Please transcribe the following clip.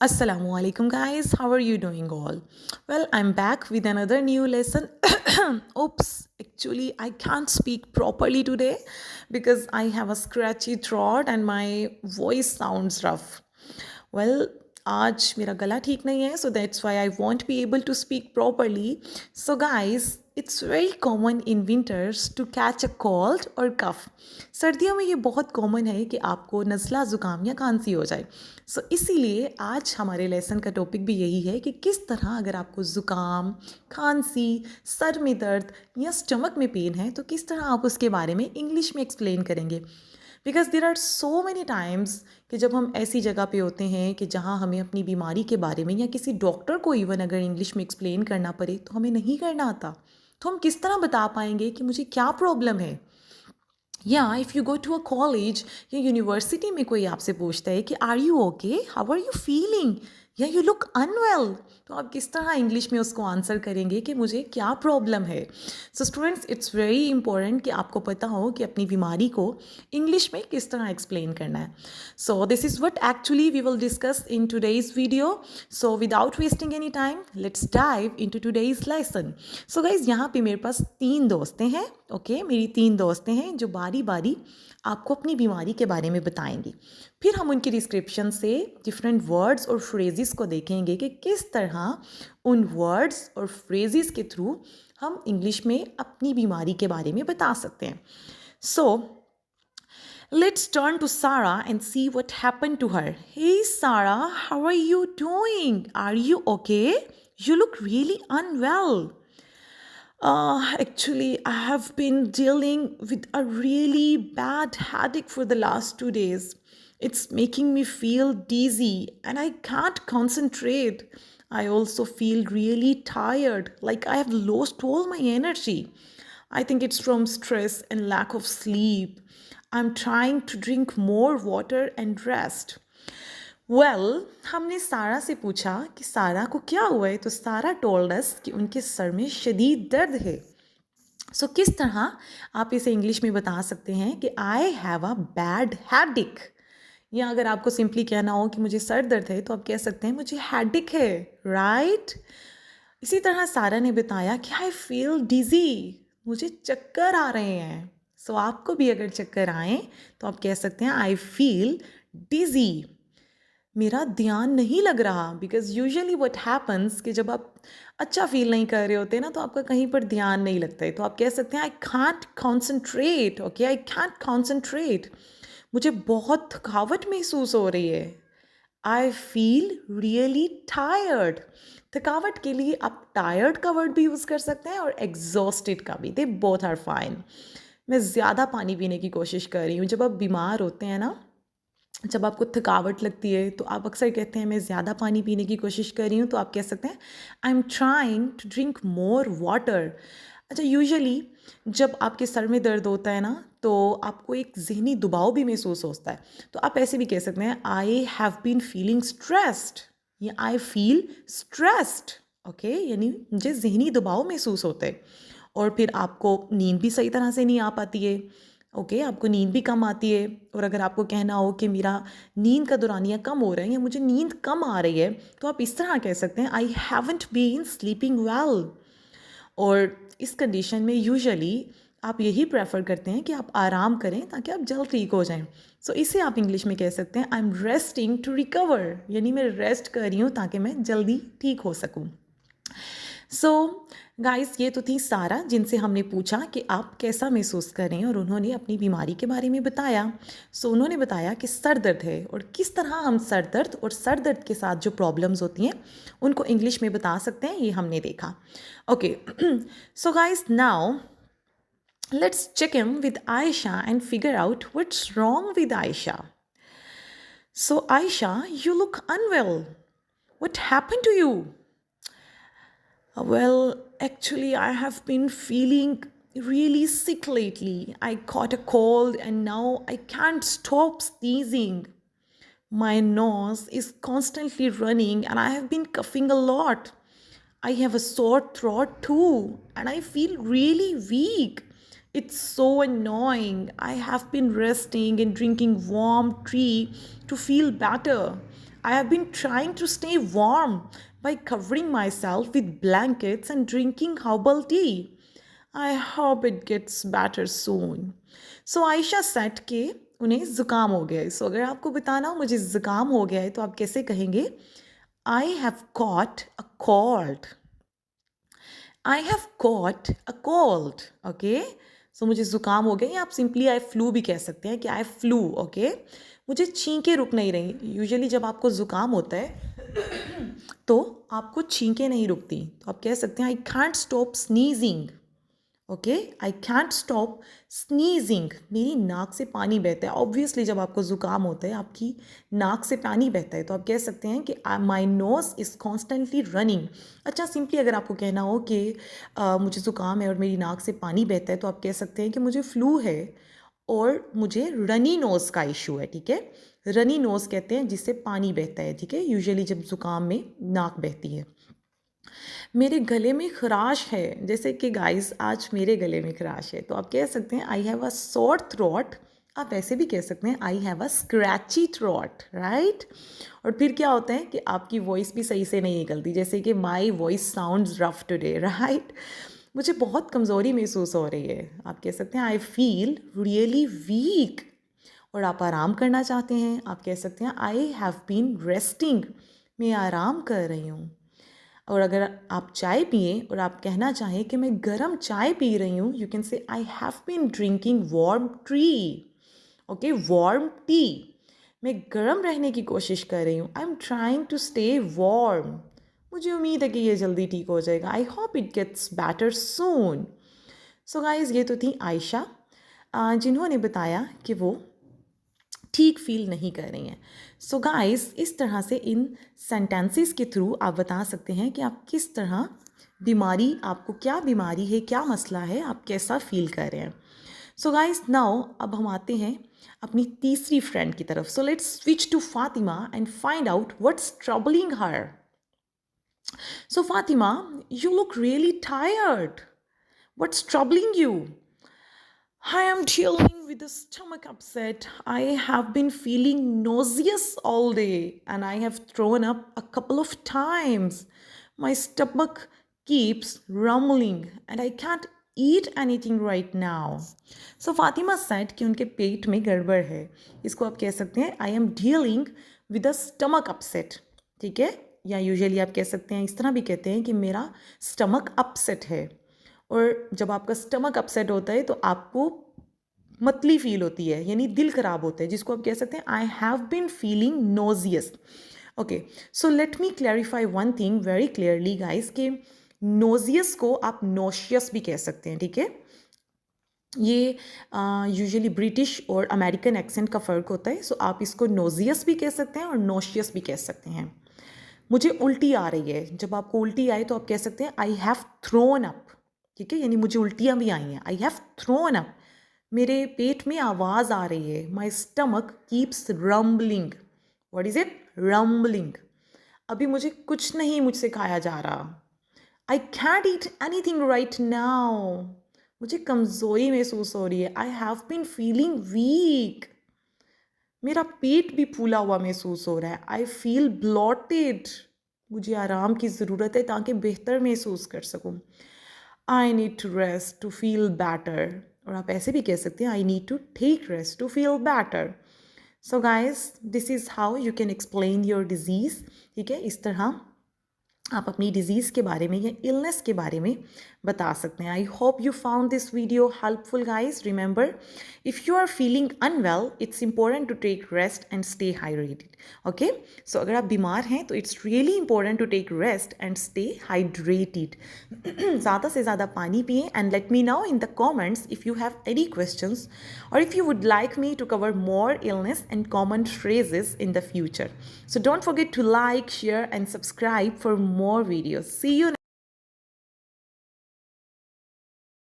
Assalamualaikum guys, how are you doing all? Well, I'm back with another new lesson. Oops, actually, I can't speak properly today because I have a scratchy throat and my voice sounds rough. Well, आज मेरा गला ठीक नहीं है, so that's why I won't be able to speak properly. So guys, it's very common in winters to catch a cold or cough. सर्दियों में ये बहुत कॉमन है कि आपको नज़ला ज़ुकाम या खांसी हो जाए. सो इसीलिए आज हमारे लेसन का टॉपिक भी यही है कि किस तरह अगर आपको ज़ुकाम, खांसी, सर में दर्द या स्टमक में पेन है तो किस तरह आप उसके बारे में इंग्लिश में एक्सप्लेन करेंगे. Because there are so many times कि जब हम ऐसी जगह पे होते हैं कि जहाँ हमें अपनी बीमारी के बारे में या किसी डॉक्टर को इवन अगर इंग्लिश में एक्सप्लेन करना पड़े तो हमें नहीं करना आता. तो हम किस तरह बता पाएंगे कि मुझे क्या प्रॉब्लम है. या if you go to a college या यूनिवर्सिटी में कोई आपसे पूछता है कि are you okay, how are you feeling, या यू लुक अनवेल, तो आप किस तरह इंग्लिश में उसको आंसर करेंगे कि मुझे क्या प्रॉब्लम है. So students, it's very important कि आपको पता हो कि अपनी बीमारी को इंग्लिश में किस तरह एक्सप्लेन करना है. So this is what actually we will discuss in today's video. So without wasting any time let's dive into today's lesson. So guys, यहाँ पे मेरे पास तीन दोस्तें हैं. ओके, मेरी तीन दोस्तें हैं जो बारी बारी आपको अपनी बीमारी के बारे में बताएंगी. फिर हम उनकी डिस्क्रिप्शन से डिफरेंट वर्ड्स और फ्रेजेस को देखेंगे कि किस तरह उन वर्ड्स और फ्रेजेस के थ्रू हम इंग्लिश में अपनी बीमारी के बारे में बता सकते हैं. सो let's turn to Sarah and see what happened to her. Hey Sarah, how are you doing? Are you okay? You look really unwell. Actually, I have been dealing with a really bad headache for the last 2 days. It's making me feel dizzy and I can't concentrate. I also feel really tired, like I have lost all my energy. I think it's from stress and lack of sleep. I'm trying to drink more water and rest. Well, हमने सारा से पूछा कि सारा को क्या हुआ है, तो सारा टोल्ड अस कि उनके सर में शदीद दर्द है. सो किस तरह आप इसे इंग्लिश में बता सकते हैं कि आई हैव अ बैड हैडिक. या अगर आपको सिंपली कहना हो कि मुझे सर दर्द है तो आप कह सकते हैं मुझे हैडिक है, राइट. इसी तरह सारा ने बताया कि आई फील डिज़ी, मुझे चक्कर आ रहे हैं. सो आपको भी अगर चक्कर आए तो आप कह सकते हैं आई फील डिज़ी, मेरा ध्यान नहीं लग रहा. बिकॉज यूजुअली व्हाट हैपन्स कि जब आप अच्छा फील नहीं कर रहे होते ना तो आपका कहीं पर ध्यान नहीं लगता है. तो आप कह सकते हैं I can't concentrate. Okay, I can't concentrate, मुझे बहुत थकावट महसूस हो रही है. I feel really tired. थकावट के लिए आप टायर्ड का वर्ड भी यूज़ कर सकते हैं और एग्जॉस्टेड का भी. They both are fine. मैं ज़्यादा पानी पीने की कोशिश कर रही हूँ. जब आप बीमार होते हैं ना, जब आपको थकावट लगती है तो आप अक्सर कहते हैं मैं ज़्यादा पानी पीने की कोशिश कर रही हूँ. तो आप कह सकते हैं I am trying to drink more water. अच्छा, यूजुअली जब आपके सर में दर्द होता है ना तो आपको एक ज़हनी दबाव भी महसूस होता है. तो आप ऐसे भी कह सकते हैं I have been feeling stressed या आई फील स्ट्रेस्ड. ओके, यानी मुझे ज़हनी दबाव महसूस होता है. और फिर आपको नींद भी सही तरह से नहीं आ पाती है. ओके, आपको नींद भी कम आती है. और अगर आपको कहना हो कि मेरा नींद का दौरानिया कम हो रहा है या मुझे नींद कम आ रही है तो आप इस तरह कह सकते हैं I haven't been sleeping well. और इस कंडीशन में यूजुअली आप यही प्रेफर करते हैं कि आप आराम करें ताकि आप जल्द ठीक हो जाएं. सो इसे आप इंग्लिश में कह सकते हैं I am resting to recover, यानी मैं रेस्ट कर रही हूँ ताकि मैं जल्दी ठीक हो सकूँ. सो गाइस, ये तो थी सारा जिनसे हमने पूछा कि आप कैसा महसूस कर रहे हैं और उन्होंने अपनी बीमारी के बारे में बताया. सो उन्होंने बताया कि सर दर्द है और किस तरह हम सर दर्द और सर दर्द के साथ जो प्रॉब्लम्स होती हैं उनको इंग्लिश में बता सकते हैं, ये हमने देखा. Okay, so guys, now let's check in with Aisha and figure out what's wrong with Aisha. So, Aisha, you look unwell. What happened to you? Well, actually, I have been feeling really sick lately. I caught a cold and now I can't stop sneezing. My nose is constantly running and I have been coughing a lot. I have a sore throat too and I feel really weak. It's so annoying. I have been resting and drinking warm tea to feel better. I have been trying to stay warm by covering myself with blankets and drinking herbal tea. I hope it gets better soon. So Ayesha set के उन्हें ज़ुकाम हो गया है. सो अगर आपको बताना हो मुझे ज़ुकाम हो गया है तो आप कैसे कहेंगे? I have caught a cold. I have caught a cold. Okay? सो मुझे ज़ुकाम हो गया या आप सिंपली आई फ्लू भी कह सकते हैं कि आई फ्लू. ओके, मुझे छींकें रुक नहीं रही. यूजुअली जब आपको ज़ुकाम होता है तो आपको छींकें नहीं रुकती, तो आप कह सकते हैं आई can't stop sneezing. Okay, I can't stop sneezing. मेरी नाक से पानी बहता है. ऑब्वियसली जब आपको ज़ुकाम होता है आपकी नाक से पानी बहता है, तो आप कह सकते हैं कि my nose is constantly running. अच्छा, सिंपली अगर आपको कहना हो कि मुझे ज़ुकाम है और मेरी नाक से पानी बहता है, तो आप कह सकते हैं कि मुझे फ्लू है और मुझे रनी नोज़ का इशू है. ठीक है, रनी नोज़ कहते हैं जिससे पानी बहता है. ठीक है, यूजुअली जब ज़ुकाम में नाक बहती है. मेरे गले में खराश है, जैसे कि गाइस आज मेरे गले में खराश है, तो आप कह सकते हैं I have a sore throat. आप ऐसे भी कह सकते हैं I have a scratchy throat. Right, और फिर क्या होता है कि आपकी वॉइस भी सही से नहीं निकलती, जैसे कि my voice sounds rough today. Right, मुझे बहुत कमज़ोरी महसूस हो रही है. आप कह सकते हैं आई फील रियली वीक. और आप आराम करना चाहते हैं, आप कह सकते हैं आई हैव बीन रेस्टिंग. मैं आराम कर रही हूँ. और अगर आप चाय पिए और आप कहना चाहें कि मैं गर्म चाय पी रही हूँ, you can say I have been drinking warm tea. Okay, warm tea. मैं गर्म रहने की कोशिश कर रही हूँ. I am trying to stay warm. मुझे उम्मीद है कि ये जल्दी ठीक हो जाएगा. I hope it gets better soon. So guys, ये तो थी आयशा जिन्होंने बताया कि वो ठीक फील नहीं कर रही हैं. सो गाइस, इस तरह से इन सेंटेंसेस के थ्रू आप बता सकते हैं कि आप किस तरह बीमारी, आपको क्या बीमारी है, क्या मसला है, आप कैसा फील कर रहे हैं. सो गाइस, नाउ अब हम आते हैं अपनी तीसरी फ्रेंड की तरफ. So let's switch to Fatima and find out what's troubling her. So Fatima, you look really tired. What's troubling you? I am dealing with a stomach upset. I have been feeling nauseous all day and I have thrown up a couple of times. My stomach keeps rumbling and I can't eat anything right now. So Fatima said कि उनके पेट में गड़बड़ है. इसको आप कह सकते हैं I am dealing with a stomach upset. ठीक है, या यूजुअली आप कह सकते हैं, इस तरह भी कहते हैं कि मेरा स्टमक अपसेट है. और जब आपका स्टमक अपसेट होता है तो आपको मतली फील होती है, यानी दिल ख़राब होता है, जिसको आप कह सकते हैं I have been feeling nauseous. Okay, so let me clarify one thing very clearly guys कि नोजियस को आप नोशियस भी कह सकते हैं. ठीक है, ये यूजुअली ब्रिटिश और अमेरिकन एक्सेंट का फ़र्क होता है. सो आप इसको नोजियस भी कह सकते हैं और नोशियस भी कह सकते हैं. मुझे उल्टी आ रही है, जब आपको उल्टी आए तो आप कह सकते हैं आई हैव थ्रोन अप. ठीक है, यानी मुझे उल्टियाँ भी आई हैं. I have thrown up. मेरे पेट में आवाज़ आ रही है. My stomach keeps rumbling. What is it? Rumbling. अभी मुझे कुछ नहीं मुझसे खाया जा रहा. I can't eat anything right now. मुझे कमज़ोरी महसूस हो रही है. I have been feeling weak. मेरा पेट भी फूला हुआ महसूस हो रहा है. I feel bloated. मुझे आराम की ज़रूरत है ताकि बेहतर महसूस कर सकूं. I need to rest to feel better. और आप ऐसे भी कह सकते हैं I need to take rest to feel better. So guys, this is how you can explain your disease. ठीक है, इस तरह आप अपनी डिजीज़ के बारे में या इलनेस के बारे में बता सकते हैं. I hope you found this video helpful guys. Remember, if you are feeling unwell, it's important to take rest and stay hydrated. Okay, so अगर आप बीमार हैं तो it's really important to take rest and stay hydrated. ज़्यादा से ज़्यादा पानी पिएं and let me know in the comments if you have any questions or if you would like me to cover more illness and common phrases in the future. So don't forget to like, share and subscribe for more videos. See you next